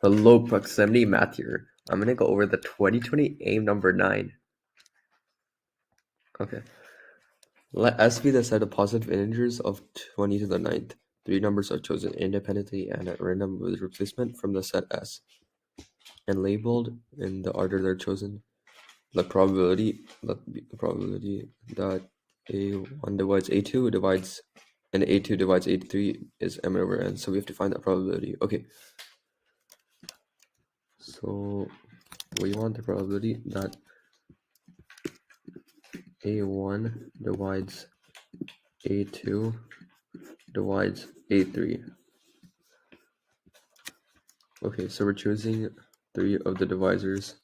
Hello, proximity math here. I'm going to go over the 2020 Aime number 9. Okay. Let S be the set of positive integers of 20 to the 9th. Three numbers are chosen independently and at random with replacement from the set S, and labeled in the order they're chosen. The probability that A1 divides A2 divides and A2 divides A3 is M over N. So we have to find that probability. Okay. So we want the probability that A1 divides A2 divides A3. Okay, so we're choosing three of the divisors,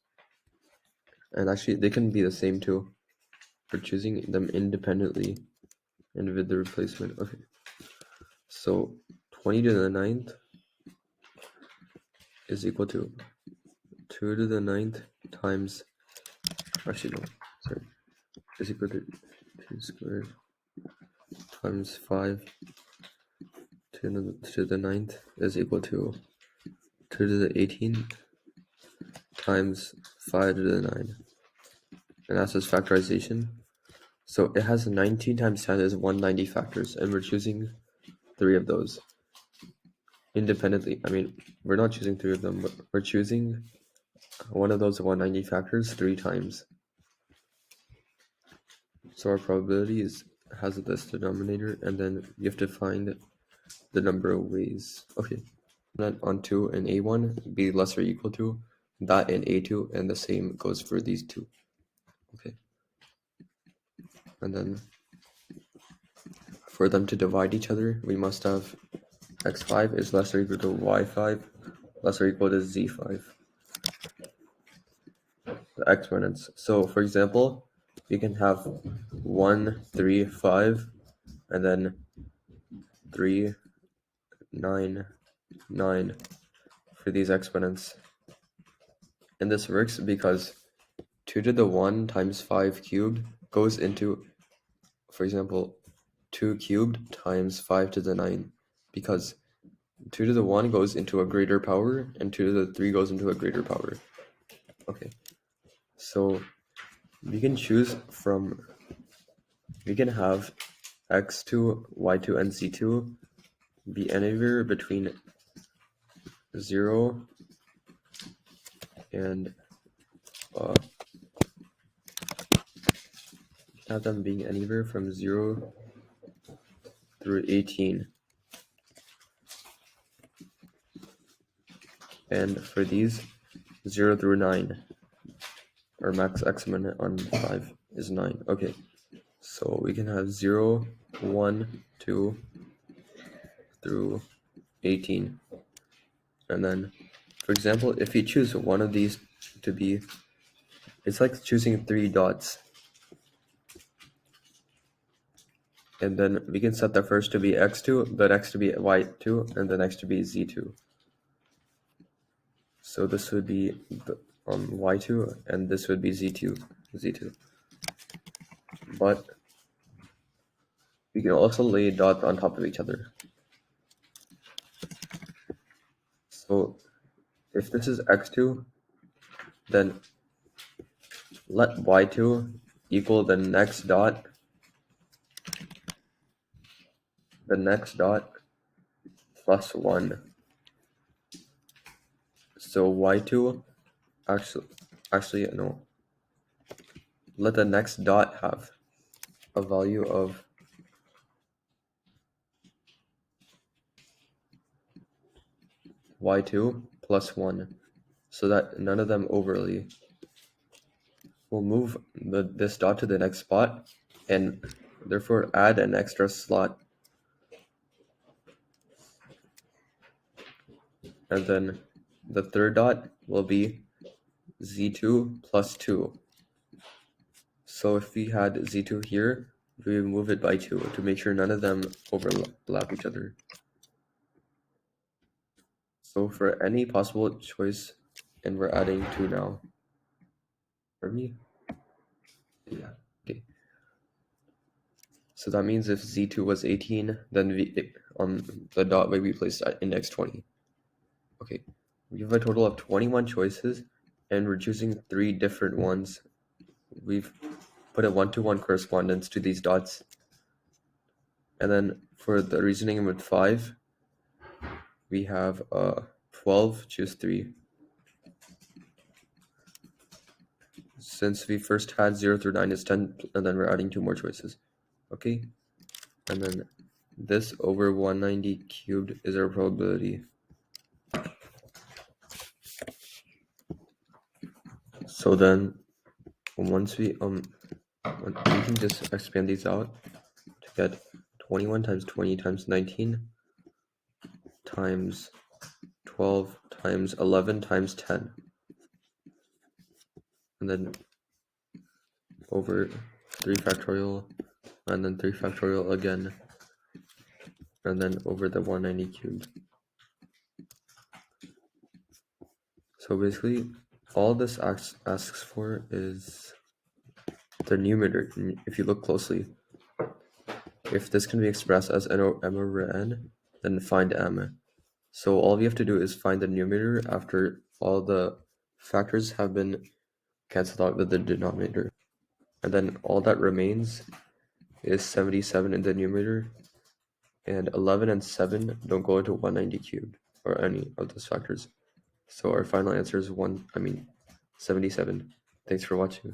and actually they can be the same too. We're choosing them independently and with the replacement. Okay, so 20 to the 9th is equal to 2 to the 9th times, actually no, sorry, is equal to 2 squared times 5 to the 9th is equal to 2 to the 18 times 5 to the 9. And that's just factorization. So it has 19 times 10 is 190 factors, and we're choosing three of those independently. I mean, we're not choosing three of them, but we're choosing one of those 190 factors 3 times. So our probability has this denominator, and then you have to find the number of ways. Okay, then on 2 and A1 be less or equal to that in A2, and the same goes for these two. Okay, and then for them to divide each other, we must have x5 is less or equal to y5 less or equal to z5, the exponents. So for example, we can have 1, 3, 5, and then 3, 9, 9 for these exponents. And this works because 2 to the 1 times 5 cubed goes into, for example, 2 cubed times 5 to the 9, because 2 to the 1 goes into a greater power and 2 to the 3 goes into a greater power. Okay, so we can choose from, we can have x2, y2, and z2 be anywhere between 0 and have them being anywhere from 0 through 18. And for these, 0 through 9, our max exponent on 5 is 9. Okay, so we can have 0, 1, 2 through 18. And then, for example, if you choose one of these to be, it's like choosing 3 dots. And then we can set the first to be x2, the next to be y2, and the next to be z2. So this would be the, y2, and this would be z2. But we can also lay dots on top of each other. So if this is x2, then let y2 equal the next dot plus 1. So y2 actually no. Let the next dot have a value of y2 plus 1, so that none of them overlay. We'll move this dot to the next spot and therefore add an extra slot. And then the third dot will be z2 plus 2. So if we had z2 here, we would move it by 2 to make sure none of them overlap each other. So for any possible choice, and we're adding 2 now. For me? Yeah, okay. So that means if z2 was 18, then on the dot we placed at index 20. Okay, We have a total of 21 choices, and we're choosing 3 different ones. We've put a 1-to-1 correspondence to these dots. And then for the reasoning with 5, we have 12, choose 3. Since we first had 0 through 9 is 10, and then we're adding 2 more choices. Okay? And then this over 190 cubed is our probability. So then once we can just expand these out to get 21 times 20 times 19 times 12 times 11 times 10, and then over 3 factorial, and then 3 factorial again, and then over the 190 cubed. So basically all this asks for is the numerator. If you look closely, if this can be expressed as n over n, then find m. So all we have to do is find the numerator after all the factors have been cancelled out with the denominator. And then all that remains is 77 in the numerator, and 11 and 7 don't go into 190 cubed or any of those factors. So our final answer is 77. Thanks for watching.